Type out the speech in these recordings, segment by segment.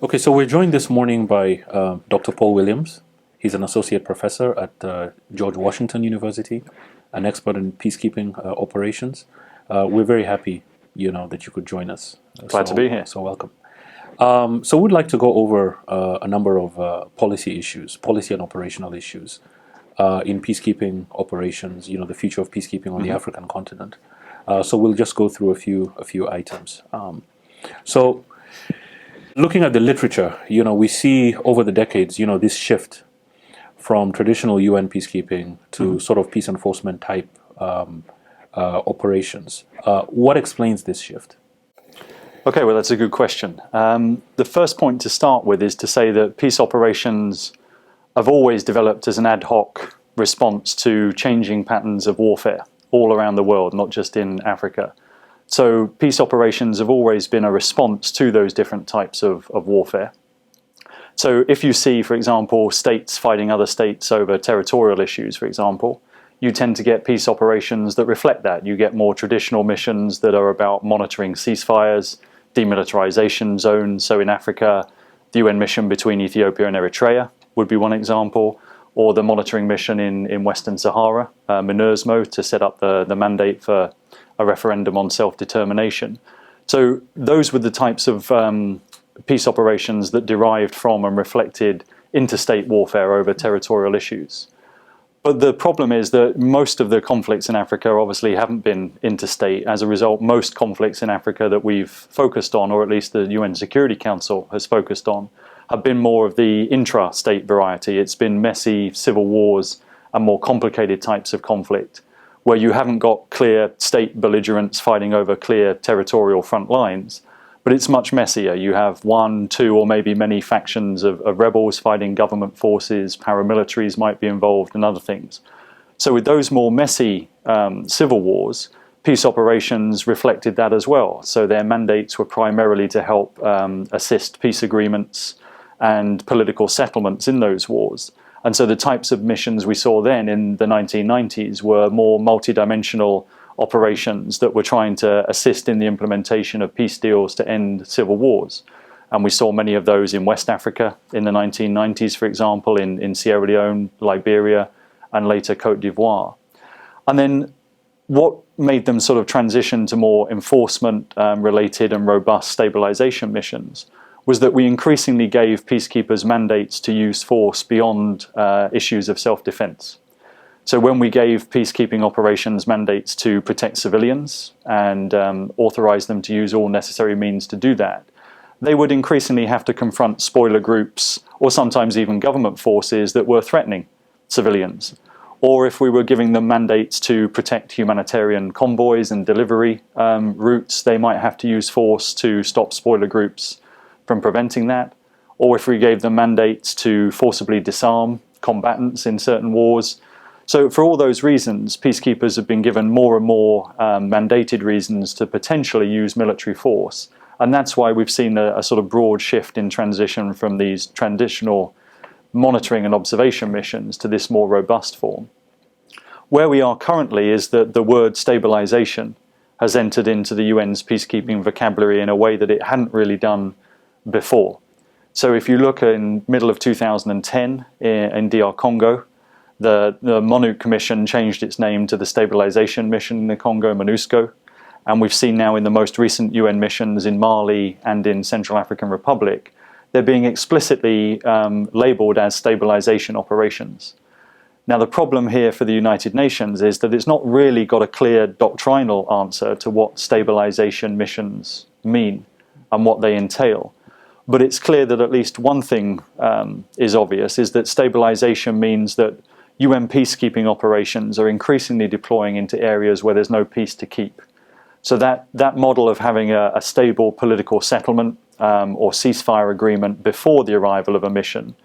Okay, so we're joined this morning by Dr. Paul Williams. He's an associate professor at George Washington University, an expert in peacekeeping operations. We're very happy, that you could join us. Glad to be here. So welcome. So we'd like to go over a number of policy issues, policy and operational issues in peacekeeping operations. The future of peacekeeping on the African continent. So we'll just go through a few items. So looking at the literature, we see over the decades, this shift from traditional UN peacekeeping to sort of peace enforcement type operations. What explains this shift? Okay, well, that's a good question. The first point to start with is to say that peace operations have always developed as an ad hoc response to changing patterns of warfare all around the world, not just in Africa. So peace operations have always been a response to those different types of warfare. So if you see, for example, states fighting other states over territorial issues, for example, you tend to get peace operations that reflect that. You get more traditional missions that are about monitoring ceasefires, demilitarization zones. So in Africa, the UN mission between Ethiopia and Eritrea would be one example, or the monitoring mission in Western Sahara, MINURSMO, to set up the mandate for a referendum on self-determination. So those were the types of peace operations that derived from and reflected interstate warfare over territorial issues. But the problem is that most of the conflicts in Africa obviously haven't been interstate. As a result, most conflicts in Africa that we've focused on, or at least the UN Security Council has focused on, have been more of the intra-state variety. It's been messy civil wars and more complicated types of conflict, where you haven't got clear state belligerents fighting over clear territorial front lines, but it's much messier. You have one, two, or maybe many factions of rebels fighting government forces, paramilitaries might be involved, and other things. So with those more messy civil wars, peace operations reflected that as well. So their mandates were primarily to help assist peace agreements and political settlements in those wars. And so the types of missions we saw then in the 1990s were more multidimensional operations that were trying to assist in the implementation of peace deals to end civil wars. And we saw many of those in West Africa in the 1990s, for example, in Sierra Leone, Liberia, and later Cote d'Ivoire. And then what made them sort of transition to more enforcement related and robust stabilization missions was that we increasingly gave peacekeepers mandates to use force beyond issues of self-defense. So when we gave peacekeeping operations mandates to protect civilians and authorize them to use all necessary means to do that, they would increasingly have to confront spoiler groups or sometimes even government forces that were threatening civilians. Or if we were giving them mandates to protect humanitarian convoys and delivery routes, they might have to use force to stop spoiler groups from preventing that. Or if we gave them mandates to forcibly disarm combatants in certain wars. So for all those reasons, peacekeepers have been given more and more mandated reasons to potentially use military force. And that's why we've seen a sort of broad shift in transition from these traditional monitoring and observation missions to this more robust form. Where we are currently is that the word stabilization has entered into the UN's peacekeeping vocabulary in a way that it hadn't really done before. So if you look in middle of 2010 in DR Congo, the MONUC Commission changed its name to the Stabilization Mission in the Congo, MONUSCO, and we've seen now in the most recent UN missions in Mali and in Central African Republic, they're being explicitly labeled as stabilization operations. Now the problem here for the United Nations is that it's not really got a clear doctrinal answer to what stabilization missions mean and what they entail. But it's clear that at least one thing is obvious, is that stabilization means that UN peacekeeping operations are increasingly deploying into areas where there's no peace to keep. So that model of having a stable political settlement or ceasefire agreement before the arrival of a mission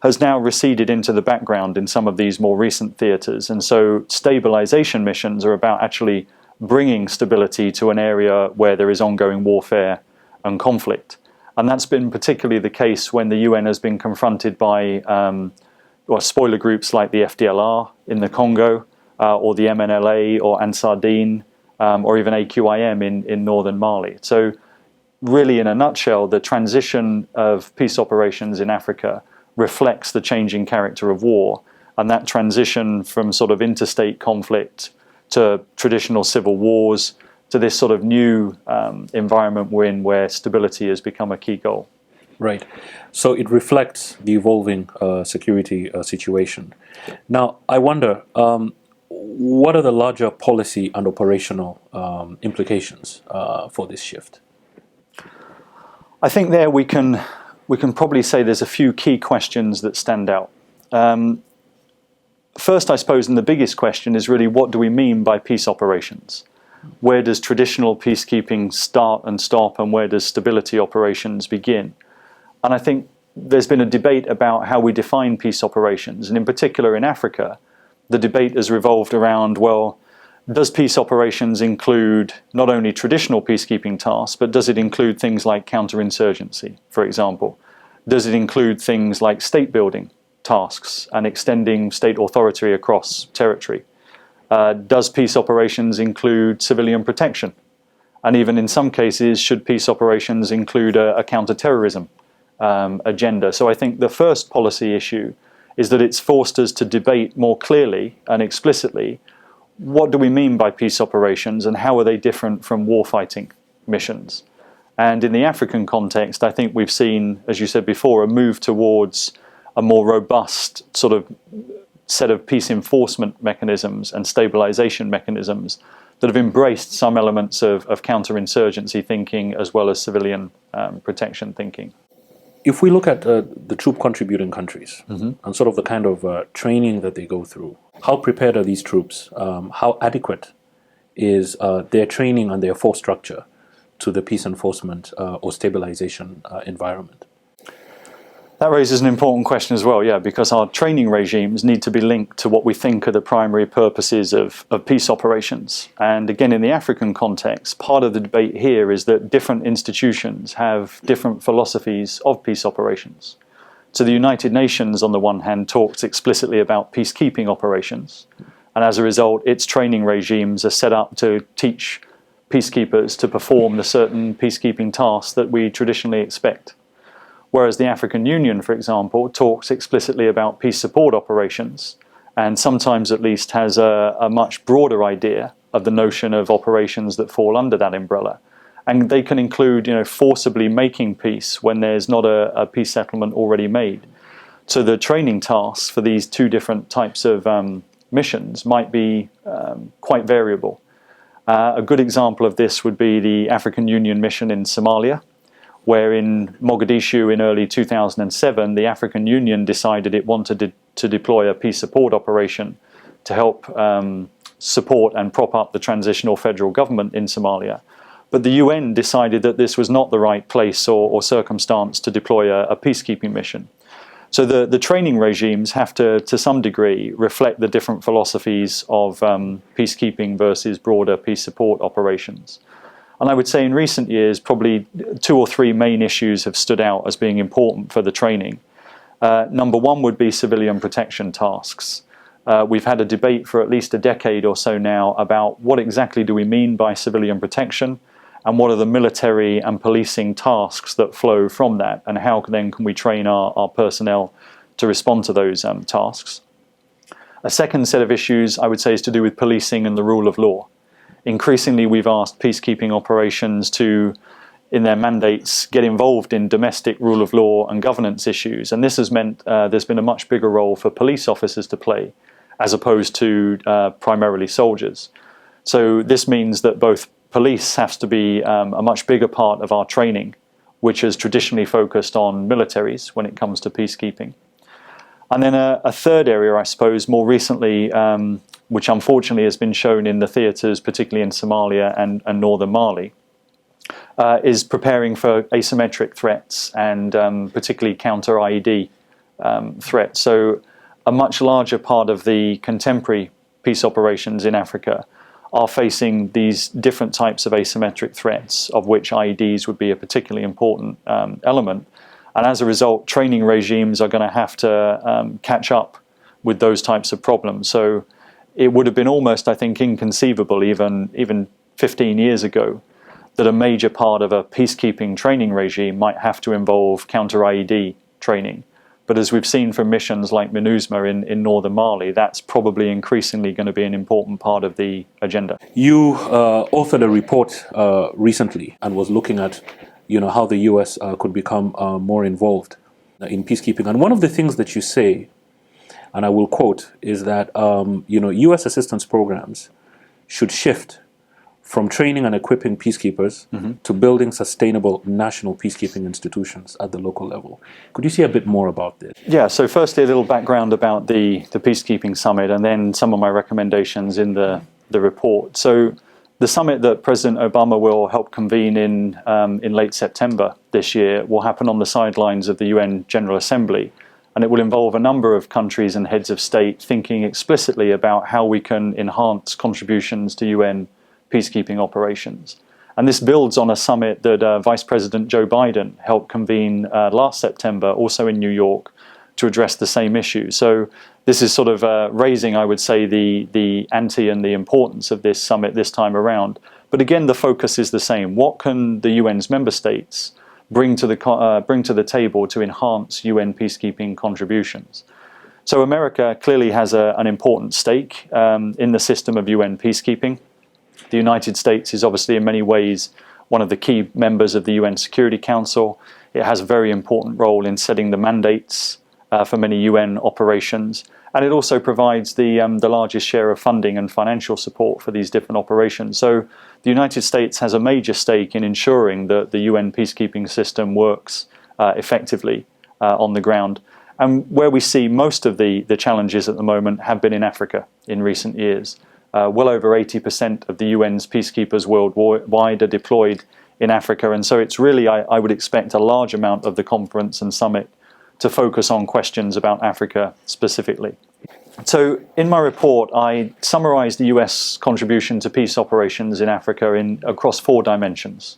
has now receded into the background in some of these more recent theaters. And so stabilization missions are about actually bringing stability to an area where there is ongoing warfare and conflict. And that's been particularly the case when the UN has been confronted by spoiler groups like the FDLR in the Congo, or the MNLA or Ansar Dine, or even AQIM in northern Mali. So really, in a nutshell, the transition of peace operations in Africa reflects the changing character of war, and that transition from sort of interstate conflict to traditional civil wars to this sort of new environment we're in, where stability has become a key goal. Right. So it reflects the evolving security situation. Now, I wonder, what are the larger policy and operational implications for this shift? I think there we can probably say there's a few key questions that stand out. First, I suppose, and the biggest question is really, what do we mean by peace operations? Where does traditional peacekeeping start and stop, and where does stability operations begin? And I think there's been a debate about how we define peace operations, and in particular in Africa, the debate has revolved around, well, does peace operations include not only traditional peacekeeping tasks, but does it include things like counterinsurgency, for example? Does it include things like state building tasks and extending state authority across territory? Does peace operations include civilian protection? And even in some cases, should peace operations include a counter-terrorism agenda? So I think the first policy issue is that it's forced us to debate more clearly and explicitly, what do we mean by peace operations and how are they different from warfighting missions? And in the African context, I think we've seen, as you said before, a move towards a more robust sort of set of peace enforcement mechanisms and stabilization mechanisms that have embraced some elements of counterinsurgency thinking as well as civilian protection thinking. If we look at the troop contributing countries and sort of the kind of training that they go through, how prepared are these troops? How adequate is their training and their force structure to the peace enforcement or stabilization environment? That raises an important question as well, yeah, because our training regimes need to be linked to what we think are the primary purposes of peace operations. And again, in the African context, part of the debate here is that different institutions have different philosophies of peace operations. So the United Nations, on the one hand, talks explicitly about peacekeeping operations. And as a result, its training regimes are set up to teach peacekeepers to perform the certain peacekeeping tasks that we traditionally expect. Whereas the African Union, for example, talks explicitly about peace support operations, and sometimes at least has a much broader idea of the notion of operations that fall under that umbrella. And they can include, forcibly making peace when there's not a peace settlement already made. So the training tasks for these two different types of missions might be quite variable. A good example of this would be the African Union mission in Somalia, where in Mogadishu in early 2007, the African Union decided it wanted to deploy a peace support operation to help support and prop up the transitional federal government in Somalia. But the UN decided that this was not the right place or circumstance to deploy a peacekeeping mission. So the training regimes have to some degree, reflect the different philosophies of peacekeeping versus broader peace support operations. And I would say in recent years, probably 2 or 3 main issues have stood out as being important for the training. Number one would be civilian protection tasks. We've had a debate for at least a decade or so now about what exactly do we mean by civilian protection, and what are the military and policing tasks that flow from that, and how then can we train our personnel to respond to those tasks. A second set of issues, I would say, is to do with policing and the rule of law. Increasingly, we've asked peacekeeping operations to, in their mandates, get involved in domestic rule of law and governance issues. And this has meant there's been a much bigger role for police officers to play, as opposed to primarily soldiers. So this means that both police has to be a much bigger part of our training, which has traditionally focused on militaries when it comes to peacekeeping. And then a third area, I suppose, more recently, which unfortunately has been shown in the theatres, particularly in Somalia and northern Mali, is preparing for asymmetric threats and particularly counter-IED threats. So a much larger part of the contemporary peace operations in Africa are facing these different types of asymmetric threats, of which IEDs would be a particularly important element. And as a result, training regimes are going to have to catch up with those types of problems. So it would have been almost, I think, inconceivable even 15 years ago that a major part of a peacekeeping training regime might have to involve counter-IED training. But as we've seen from missions like MINUSMA in northern Mali, that's probably increasingly going to be an important part of the agenda. You authored a report recently and was looking at, how the U.S. Could become more involved in peacekeeping. And one of the things that you say, and I will quote, is that U.S. assistance programs should shift from training and equipping peacekeepers to building sustainable national peacekeeping institutions at the local level. Could you say a bit more about this? Yeah, so firstly a little background about the Peacekeeping Summit and then some of my recommendations in the report. So the summit that President Obama will help convene in late September this year will happen on the sidelines of the UN General Assembly, and it will involve a number of countries and heads of state thinking explicitly about how we can enhance contributions to UN peacekeeping operations. And this builds on a summit that Vice President Joe Biden helped convene last September, also in New York, to address the same issue. So this is sort of raising, I would say, the ante and the importance of this summit this time around. But again, the focus is the same. What can the UN's member states bring to the table to enhance UN peacekeeping contributions? So America clearly has an important stake in the system of UN peacekeeping. The United States is obviously in many ways one of the key members of the UN Security Council. It has a very important role in setting the mandates for many UN operations, and it also provides the largest share of funding and financial support for these different operations. So the United States has a major stake in ensuring that the UN peacekeeping system works effectively on the ground. And where we see most of the challenges at the moment have been in Africa in recent years. Well over 80% of the UN's peacekeepers worldwide are deployed in Africa, and so it's really, I would expect, a large amount of the conference and summit to focus on questions about Africa specifically. So in my report, I summarized the US contribution to peace operations in Africa across 4 dimensions.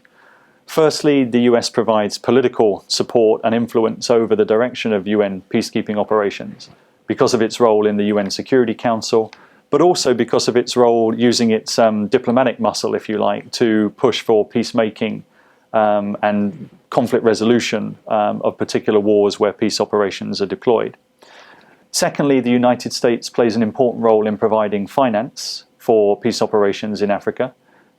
Firstly, the US provides political support and influence over the direction of UN peacekeeping operations because of its role in the UN Security Council, but also because of its role using its diplomatic muscle, if you like, to push for peacemaking and conflict resolution of particular wars where peace operations are deployed. Secondly, the United States plays an important role in providing finance for peace operations in Africa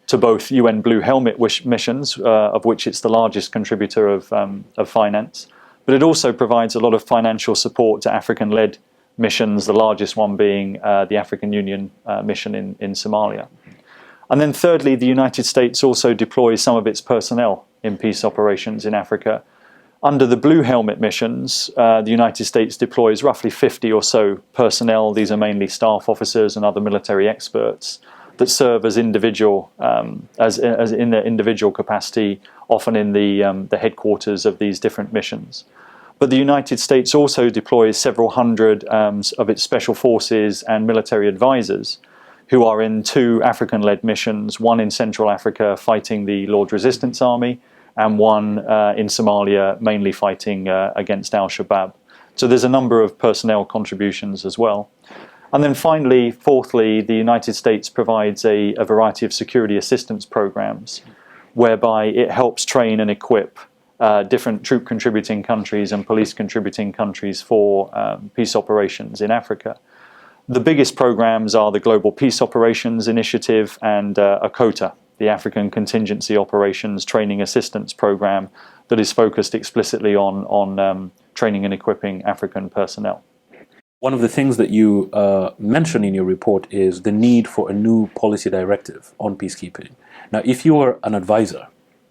to both UN Blue Helmet missions, of which it's the largest contributor of finance, but it also provides a lot of financial support to African-led missions, the largest one being the African Union mission in Somalia. And then thirdly, the United States also deploys some of its personnel in peace operations in Africa. Under the Blue Helmet missions, the United States deploys roughly 50 or so personnel. These are mainly staff officers and other military experts that serve as individual, as in their individual capacity, often in the headquarters of these different missions. But the United States also deploys several hundred of its special forces and military advisors who are in 2 African-led missions, one in Central Africa fighting the Lord's Resistance Army, and one in Somalia mainly fighting against al-Shabaab. So there's a number of personnel contributions as well. And then finally, fourthly, the United States provides a variety of security assistance programs whereby it helps train and equip different troop contributing countries and police contributing countries for peace operations in Africa. The biggest programs are the Global Peace Operations Initiative and ACOTA, the African Contingency Operations Training Assistance Program that is focused explicitly on training and equipping African personnel. One of the things that you mention in your report is the need for a new policy directive on peacekeeping. Now, if you are an advisor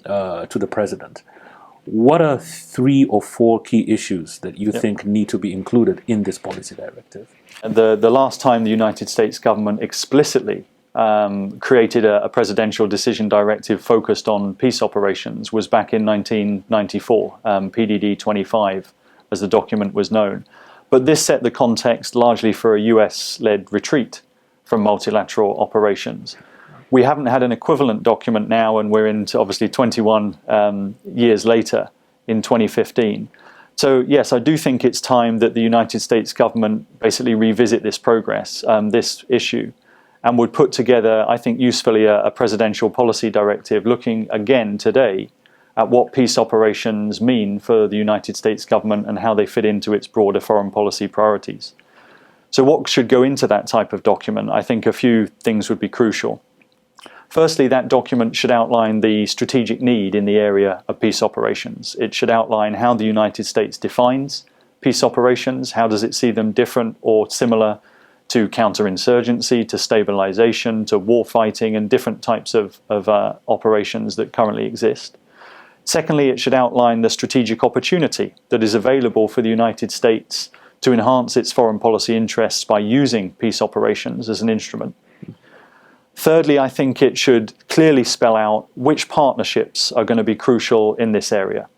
to the president, what are 3 or 4 key issues that you think need to be included in this policy directive? The last time the United States government explicitly created a presidential decision directive focused on peace operations was back in 1994, PDD 25, as the document was known. But this set the context largely for a US-led retreat from multilateral operations. We haven't had an equivalent document now, and we're into obviously 21 years later in 2015. So yes, I do think it's time that the United States government basically revisit this progress, this issue, and would put together, I think usefully, a presidential policy directive looking again today at what peace operations mean for the United States government and how they fit into its broader foreign policy priorities. So what should go into that type of document? I think a few things would be crucial. Firstly, that document should outline the strategic need in the area of peace operations. It should outline how the United States defines peace operations. How does it see them different or similar to counterinsurgency, to stabilization, to war fighting, and different types of operations that currently exist? Secondly, it should outline the strategic opportunity that is available for the United States to enhance its foreign policy interests by using peace operations as an instrument. Thirdly, I think it should clearly spell out which partnerships are going to be crucial in this area.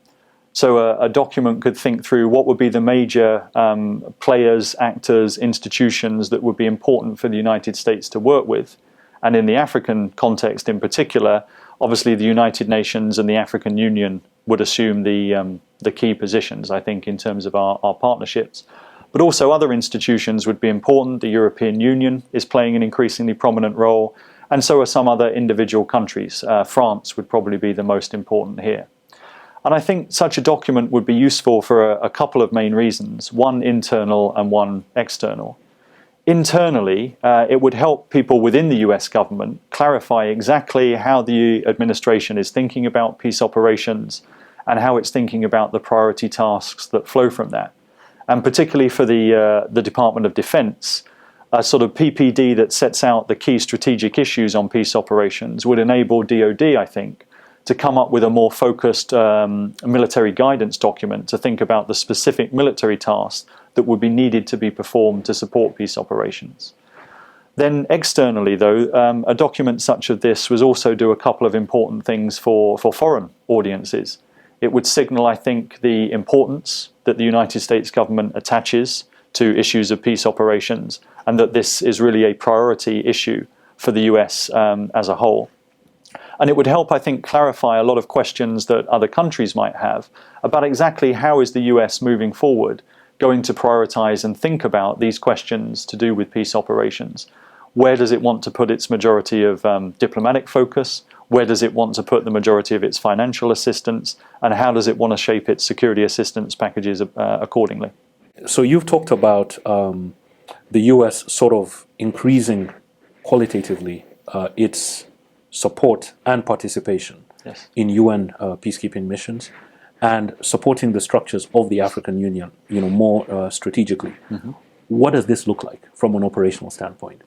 So a document could think through what would be the major players, actors, institutions that would be important for the United States to work with. And in the African context in particular, obviously the United Nations and the African Union would assume the key positions, I think, in terms of our partnerships. But also other institutions would be important. The European Union is playing an increasingly prominent role, and so are some other individual countries. France would probably be the most important here. And I think such a document would be useful for a couple of main reasons, one internal and one external. Internally, it would help people within the US government clarify exactly how the administration is thinking about peace operations and how it's thinking about the priority tasks that flow from that. And particularly for the Department of Defense, a sort of PPD that sets out the key strategic issues on peace operations would enable DoD, I think, to come up with a more focused military guidance document to think about the specific military tasks that would be needed to be performed to support peace operations. Then externally, though, a document such as this would also do a couple of important things for foreign audiences. It would signal, I think, the importance that the United States government attaches to issues of peace operations, and that this is really a priority issue for the US as a whole. And it would help, I think, clarify a lot of questions that other countries might have about exactly how is the US moving forward going to prioritize and think about these questions to do with peace operations. Where does it want to put its majority of diplomatic focus? Where does it want to put the majority of its financial assistance? And how does it want to shape its security assistance packages accordingly? So you've talked about the US sort of increasing qualitatively its support and participation in UN peacekeeping missions, and supporting the structures of the African Union, more strategically. Mm-hmm. What does this look like from an operational standpoint?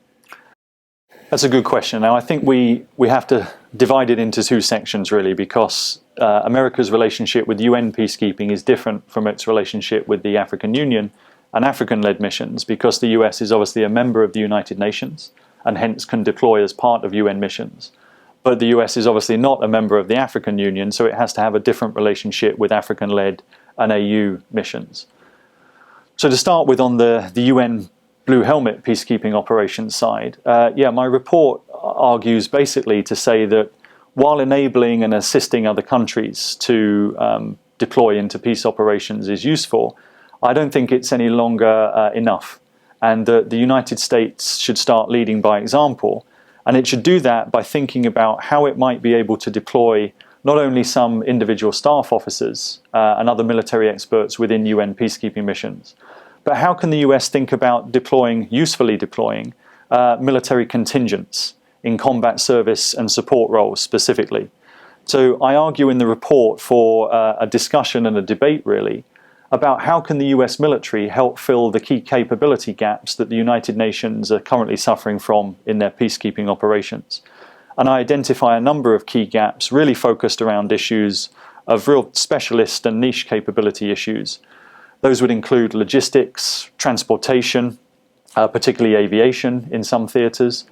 That's a good question. Now, I think we have to divide it into two sections, really, because America's relationship with UN peacekeeping is different from its relationship with the African Union and African-led missions, because the US is obviously a member of the United Nations and hence can deploy as part of UN missions. But the US is obviously not a member of the African Union, so it has to have a different relationship with African-led and AU missions. So to start with, on the UN Blue Helmet peacekeeping operations side, my report argues basically to say that while enabling and assisting other countries to deploy into peace operations is useful, I don't think it's any longer enough, and that the United States should start leading by example, and it should do that by thinking about how it might be able to deploy not only some individual staff officers and other military experts within UN peacekeeping missions, but how can the US think about usefully deploying military contingents in combat service and support roles specifically. So I argue in the report for a discussion and a debate, really, about how can the US military help fill the key capability gaps that the United Nations are currently suffering from in their peacekeeping operations. And I identify a number of key gaps really focused around issues of real specialist and niche capability issues. Those would include logistics, transportation, particularly aviation in some theatres,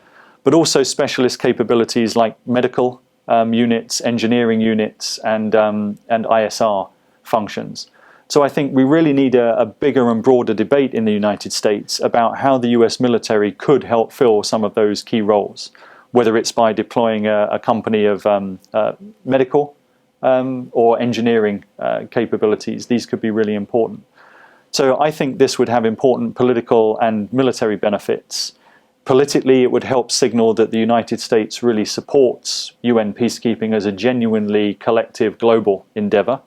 but also specialist capabilities like medical units, engineering units, and ISR functions. So I think we really need a bigger and broader debate in the United States about how the US military could help fill some of those key roles, whether it's by deploying a company of medical or engineering capabilities. These could be really important. So I think this would have important political and military benefits Politically, it would help signal that the United States really supports UN peacekeeping as a genuinely collective global endeavor.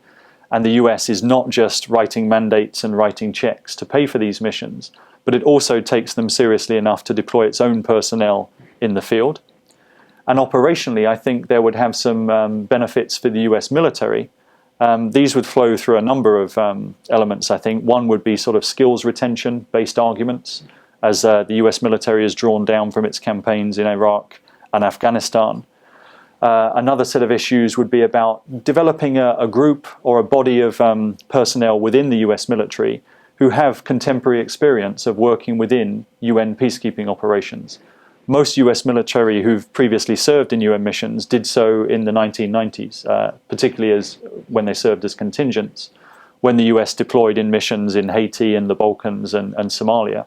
And the US is not just writing mandates and writing checks to pay for these missions, but it also takes them seriously enough to deploy its own personnel in the field. And operationally, I think there would have some benefits for the US military. These would flow through a number of elements, I think. One would be sort of skills retention-based arguments, as the US military is drawn down from its campaigns in Iraq and Afghanistan. Another set of issues would be about developing a group or a body of personnel within the US military who have contemporary experience of working within UN peacekeeping operations. Most US military who've previously served in UN missions did so in the 1990s, particularly when they served as contingents, when the US deployed in missions in Haiti and the Balkans and Somalia.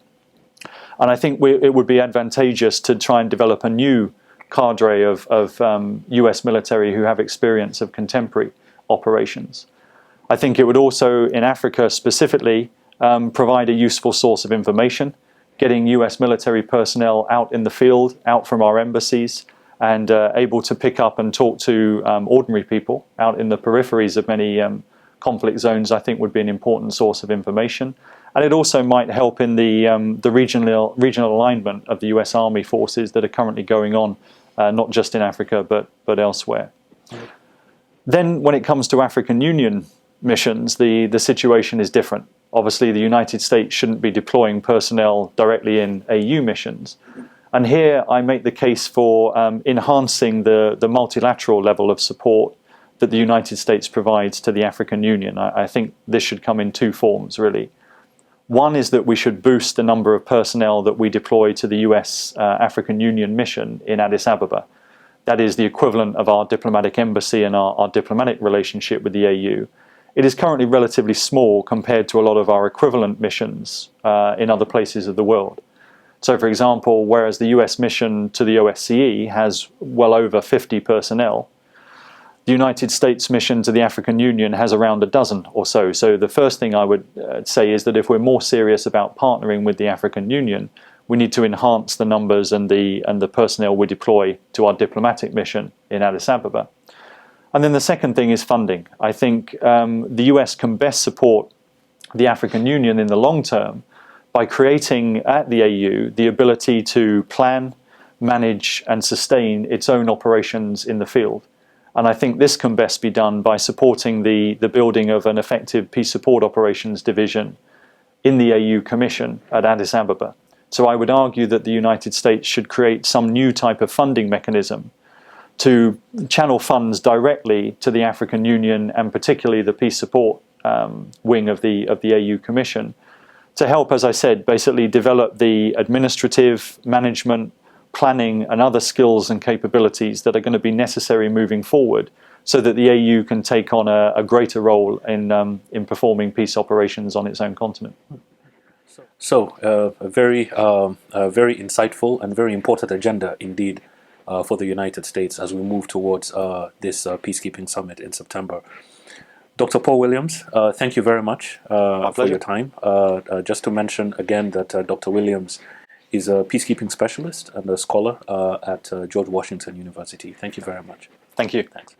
And I think it would be advantageous to try and develop a new cadre of US military who have experience of contemporary operations. I think it would also, in Africa specifically, provide a useful source of information, getting US military personnel out in the field, out from our embassies, and able to pick up and talk to ordinary people out in the peripheries of many conflict zones, I think would be an important source of information. And it also might help in the regional alignment of the US Army forces that are currently going on, not just in Africa, but elsewhere. Then when it comes to African Union missions, the situation is different. Obviously, the United States shouldn't be deploying personnel directly in AU missions. And here I make the case for enhancing the multilateral level of support that the United States provides to the African Union. I think this should come in two forms, really. One is that we should boost the number of personnel that we deploy to the US African Union mission in Addis Ababa. That is the equivalent of our diplomatic embassy and our diplomatic relationship with the AU. It is currently relatively small compared to a lot of our equivalent missions in other places of the world. So, for example, whereas the US mission to the OSCE has well over 50 personnel, the United States mission to the African Union has around a dozen or so. So the first thing I would say is that if we're more serious about partnering with the African Union, we need to enhance the numbers and the personnel we deploy to our diplomatic mission in Addis Ababa. And then the second thing is funding. I think the US can best support the African Union in the long term by creating at the AU the ability to plan, manage and sustain its own operations in the field. And I think this can best be done by supporting the building of an effective peace support operations division in the AU Commission at Addis Ababa. So I would argue that the United States should create some new type of funding mechanism to channel funds directly to the African Union and particularly the peace support wing of the AU Commission to help, as I said, basically develop the administrative, management, planning and other skills and capabilities that are going to be necessary moving forward so that the AU can take on a greater role in performing peace operations on its own continent. So a very insightful and very important agenda indeed for the United States as we move towards this peacekeeping summit in September. Dr. Paul Williams, thank you very much for your time. Just to mention again that Dr. Williams is a peacekeeping specialist and a scholar at George Washington University. Thank you very much. Thank you. Thanks.